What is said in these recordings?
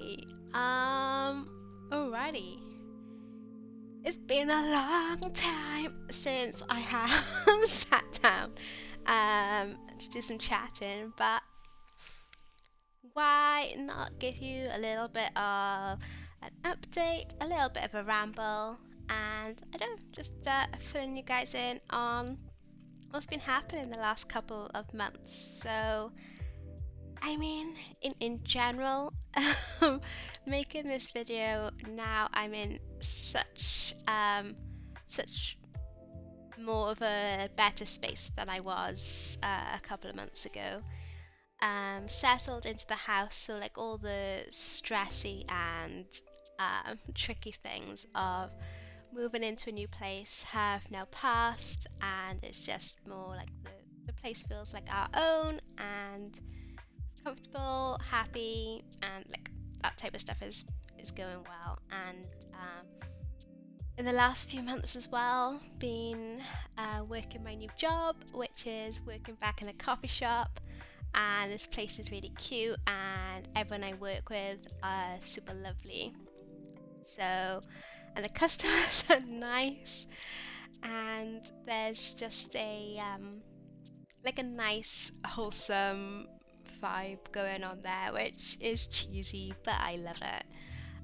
Okay. Alrighty. It's been a long time since I have sat down to do some chatting, but why not give you a little bit of an update, a little bit of a ramble, and I don't know, just filling you guys in on what's been happening the last couple of months. So, I mean, in general, making this video now, I'm in such more of a better space than I was a couple of months ago. Settled into the house, so like all the stressy and tricky things of moving into a new place have now passed, and it's just more like the place feels like our own and comfortable, happy, and like that type of stuff is going well. And in the last few months as well, been working my new job, which is working back in a coffee shop. And this place is really cute, and everyone I work with are super lovely. So, and the customers are nice, and there's just a like a nice, wholesome vibe going on there, which is cheesy, but I love it.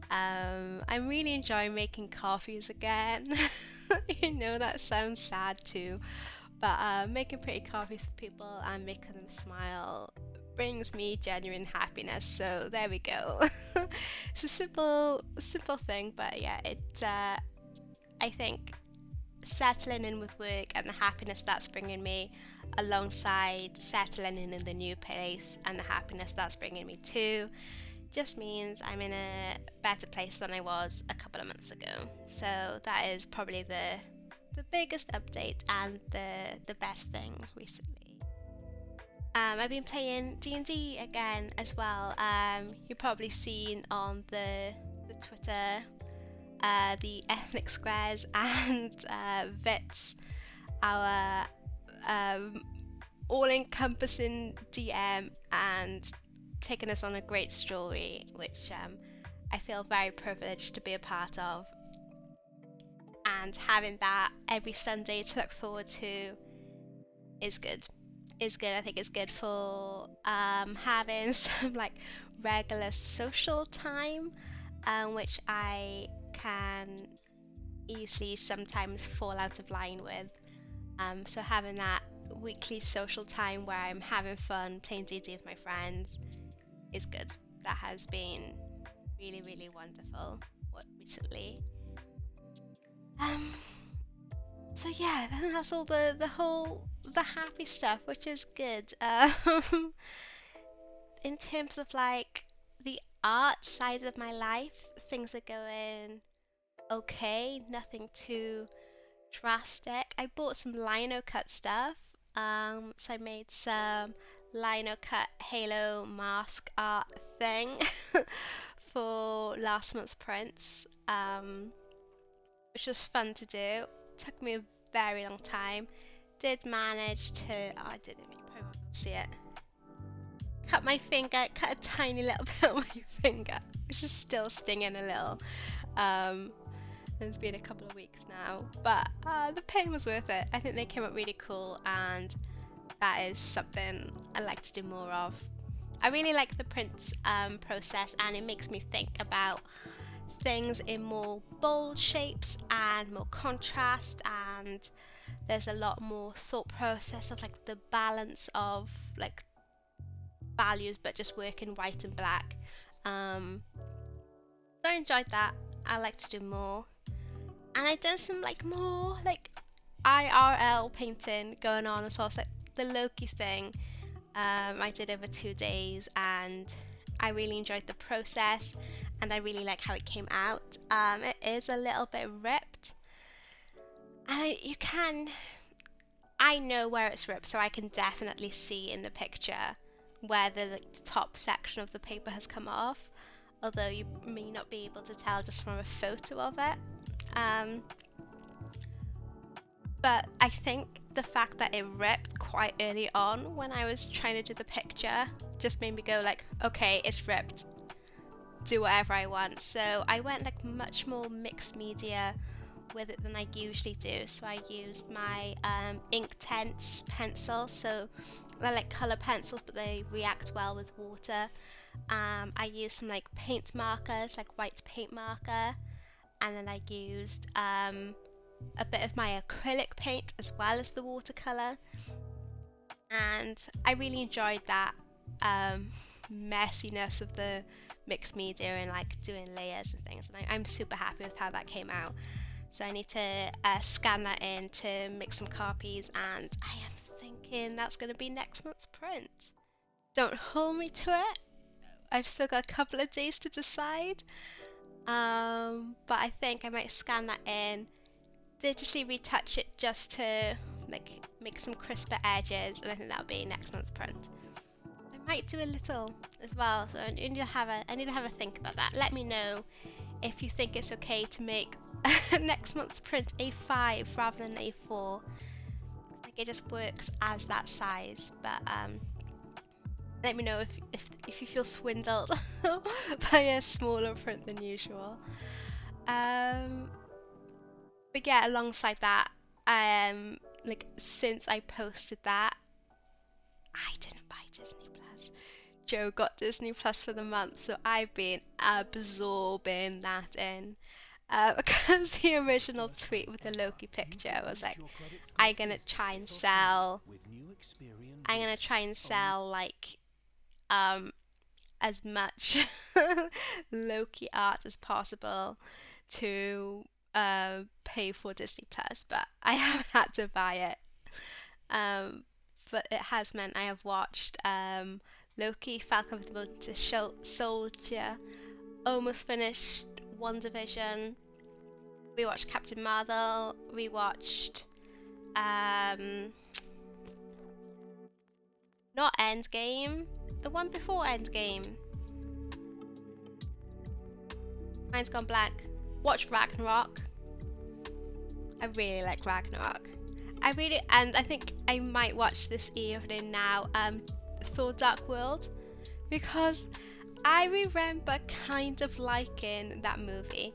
I'm really enjoying making coffees again. You know, that sounds sad too, but making pretty coffees for people and making them smile brings me genuine happiness. So there we go. It's a simple thing, but yeah, I think settling in with work and the happiness that's bringing me, alongside settling in the new place and the happiness that's bringing me too, just means I'm in a better place than I was a couple of months ago. So that is probably the biggest update and the best thing recently. I've been playing D&D again as well. You've probably seen on the Twitter, the ethnic squares and Vits, our all-encompassing DM, and taken us on a great story, which I feel very privileged to be a part of. And having that every Sunday to look forward to is good. Is good. I think it's good for having some like regular social time, which I can easily sometimes fall out of line with. So having that weekly social time where I'm having fun playing D&D with my friends is good. That has been really, really wonderful recently. Um, so yeah, then that's all the happy stuff, which is good. In terms of like the art side of my life, things are going okay. Nothing too drastic. I bought some lino cut stuff. So I made some lino cut Halo mask art thing for last month's prints, which was fun to do. Took me a very long time. Did manage to. Oh, I didn't. You probably won't see it. Cut my finger. Cut a tiny little bit on my finger, which is still stinging a little. It's been a couple of weeks now, but the pain was worth it. I think they came up really cool, and that is something I like to do more of. I really like the print process, and it makes me think about things in more bold shapes and more contrast, and there's a lot more thought process of like the balance of like values, but just working white and black. So I enjoyed that. I like to do more. And I done some like more like IRL painting going on as well. So like the Loki thing, I did over 2 days, and I really enjoyed the process, and I really like how it came out. It is a little bit ripped, and I know where it's ripped, so I can definitely see in the picture where like, the top section of the paper has come off, although you may not be able to tell just from a photo of it. But I think the fact that it ripped quite early on when I was trying to do the picture just made me go like, okay, it's ripped. do whatever I want. So I went like much more mixed media with it than I usually do. So I used my Inktense pencil. So they're like color pencils, but they react well with water. I used some like paint markers, like white paint marker, and then I used a bit of my acrylic paint as well as the watercolor. And I really enjoyed that messiness of the mixed media and like doing layers and things. And I'm super happy with how that came out. So I need to scan that in to make some copies, and I am thinking that's going to be next month's print. Don't hold me to it. I've still got a couple of days to decide. But I think I might scan that in, digitally retouch it just to like make some crisper edges, and I think that'll be next month's print. I might do a little as well, so I need to have a think about that. Let me know if you think it's okay to make next month's print A5 rather than A4. Like it just works as that size, but let me know if you feel swindled by a smaller print than usual. But yeah, alongside that, like since I posted that, I didn't buy Disney Plus. Joe got Disney Plus for the month, so I've been absorbing that in. Because the original tweet with the Loki picture was like, I'm gonna try and sell like as much Loki art as possible to pay for Disney Plus, but I haven't had to buy it. But it has meant I have watched Loki, Falcon and the Winter Soldier, almost finished WandaVision. We watched Captain Marvel. We watched not Endgame, the one before Endgame. Mine's gone blank. Watch Ragnarok. I really like Ragnarok. And I think I might watch this evening now, Thor Dark World, because I remember kind of liking that movie.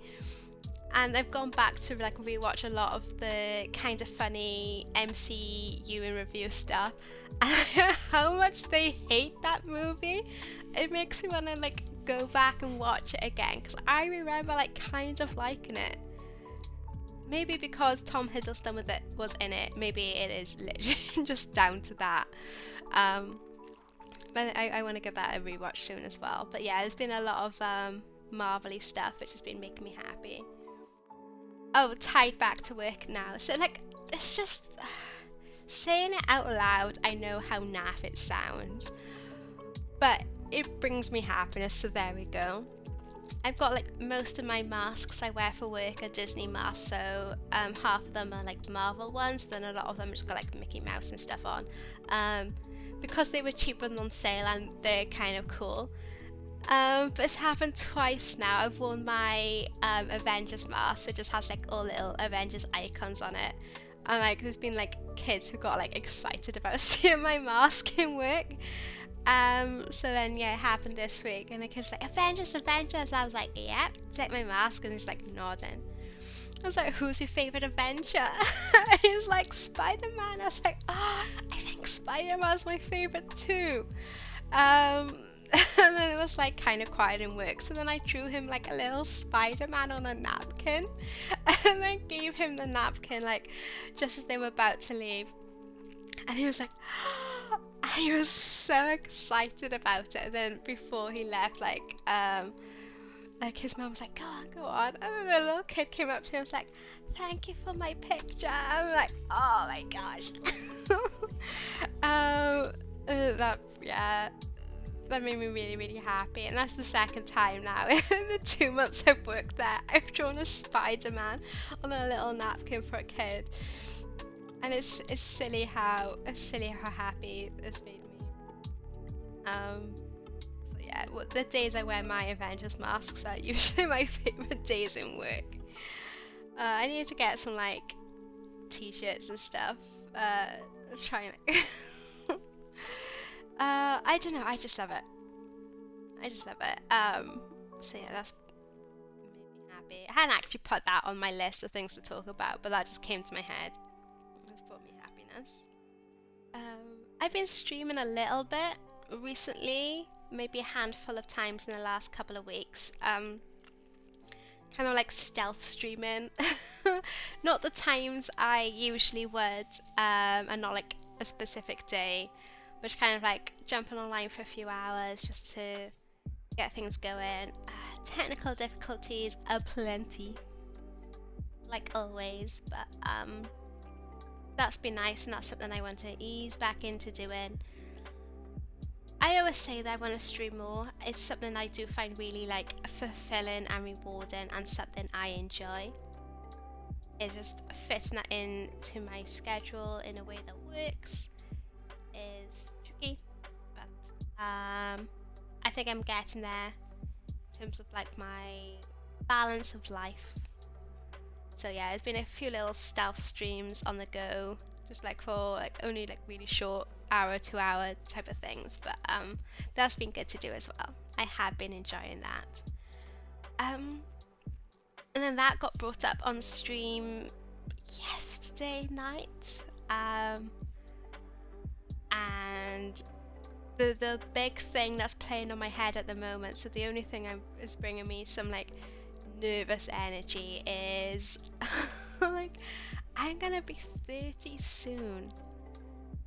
And I've gone back to like rewatch a lot of the kind of funny MCU and review stuff, and how much they hate that movie. It makes me want to like go back and watch it again, because I remember like kind of liking it. Maybe because Tom Hiddleston was in it. Maybe it is literally just down to that. But I want to give that a rewatch soon as well. But yeah, there's been a lot of Marvel-y stuff which has been making me happy. Oh, tied back to work now. So like, it's just saying it out loud. I know how naff it sounds, but it brings me happiness. So there we go. I've got like most of my masks I wear for work are Disney masks, so half of them are like Marvel ones, then a lot of them just got like Mickey Mouse and stuff on, because they were cheaper and on sale, and they're kind of cool. But it's happened twice now. I've worn my Avengers mask. It just has like all little Avengers icons on it, and like there's been like kids who got like excited about seeing my mask in work. So then yeah, it happened this week, and the kid's like, Avengers. I was like, yeah, take my mask, and he's like nodding. I was like, who's your favourite Avenger? And he's like, Spider-Man. I was like, oh, I think Spider-Man's my favourite too. And then it was like kind of quiet in work, so then I drew him like a little Spider-Man on a napkin, and then gave him the napkin like just as they were about to leave, and he was like, and he was so excited about it. And then before he left, like his mum was like, go on, and then the little kid came up to him and was like, thank you for my picture. I'm like, oh my gosh. That made me really, really happy, and that's the second time now in the 2 months I've worked there I've drawn a Spider-Man on a little napkin for a kid, and it's silly how happy it's made me. So yeah, the days I wear my Avengers masks are usually my favourite days in work. I need to get some like t-shirts and stuff. Trying. I don't know. I just love it. So yeah, that's made me happy. I hadn't actually put that on my list of things to talk about, but that just came to my head. It's brought me happiness. I've been streaming a little bit recently, maybe a handful of times in the last couple of weeks. Kind of like stealth streaming. Not the times I usually would, and not like a specific day, but kind of like jumping online for a few hours just to get things going. Technical difficulties aplenty, like always, but that's been nice, and that's something I want to ease back into doing. I always say that I want to stream more. It's something I do find really like fulfilling and rewarding, and something I enjoy. It's just fitting that into my schedule in a way that works is tricky, but I think I'm getting there in terms of like my balance of life. So yeah, there's been a few little stealth streams on the go, just like for like only like really short hour, 2 hour type of things, but that's been good to do as well. I have been enjoying that. And then that got brought up on stream yesterday night, and the big thing that's playing on my head at the moment, so the only thing is bringing me some like nervous energy is like I'm gonna be 30 soon,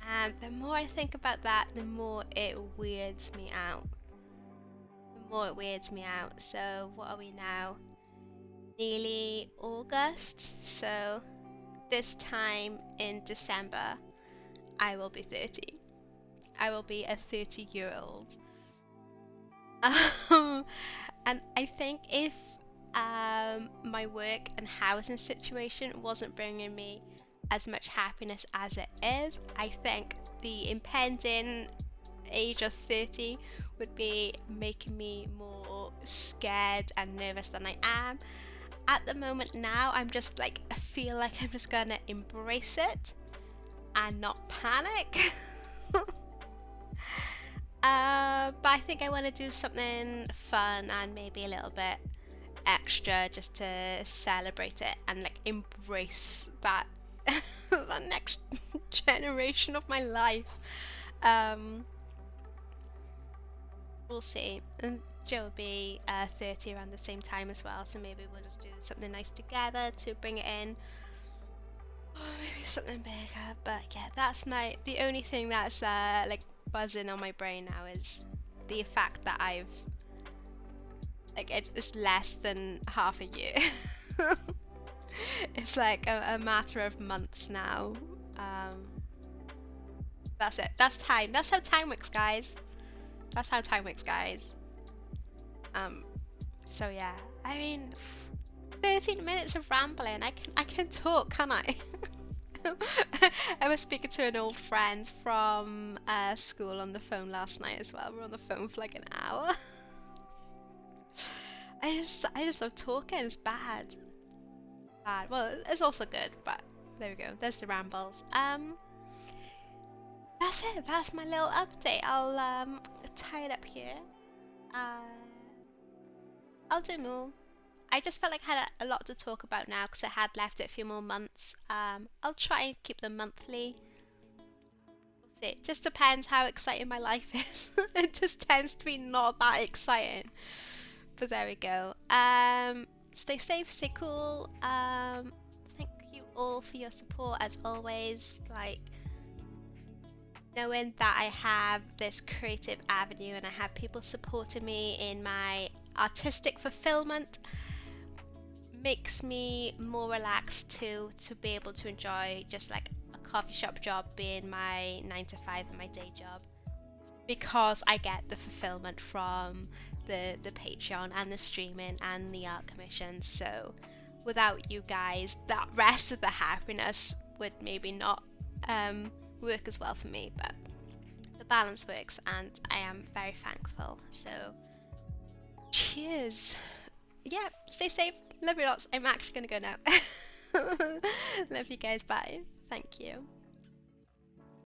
and the more I think about that, the more it weirds me out. So what are we now? Nearly August, so this time in December I will be 30. I will be a 30-year-old. And I think if my work and housing situation wasn't bringing me as much happiness as it is, I think the impending age of 30 would be making me more scared and nervous than I am. At the moment now, I'm just like, I feel like I'm just gonna embrace it and not panic. But I think I want to do something fun and maybe a little bit extra just to celebrate it and like embrace that the next generation of my life. We'll see. And Joe will be 30 around the same time as well, so maybe we'll just do something nice together to bring it in. Or maybe something bigger. But yeah, that's the only thing that's like buzzing on my brain now is the fact that I've like it's less than half a year. It's like a matter of months now. That's it. That's time. That's how time works, guys. So yeah, I mean, 13 minutes of rambling. I can talk, can I? I was speaking to an old friend from school on the phone last night as well. We were on the phone for like an hour. I just love talking. It's bad. Well, it's also good, but there we go. There's the rambles. That's it. That's my little update. I'll tie it up here. I'll do more. I just felt like I had a lot to talk about now because I had left it a few more months. I'll try and keep them monthly. We'll see. It just depends how exciting my life is. It just tends to be not that exciting. But there we go. Stay safe, stay cool. Thank you all for your support as always. Like, knowing that I have this creative avenue and I have people supporting me in my artistic fulfillment makes me more relaxed too, to be able to enjoy just like a coffee shop job being my 9 to 5 and my day job, because I get the fulfillment from the Patreon and the streaming and the art commissions. So without you guys, that rest of the happiness would maybe not work as well for me, but the balance works and I am very thankful. So cheers. Yeah, stay safe. Love you lots. I'm actually gonna go now. Love you guys. Bye. Thank you.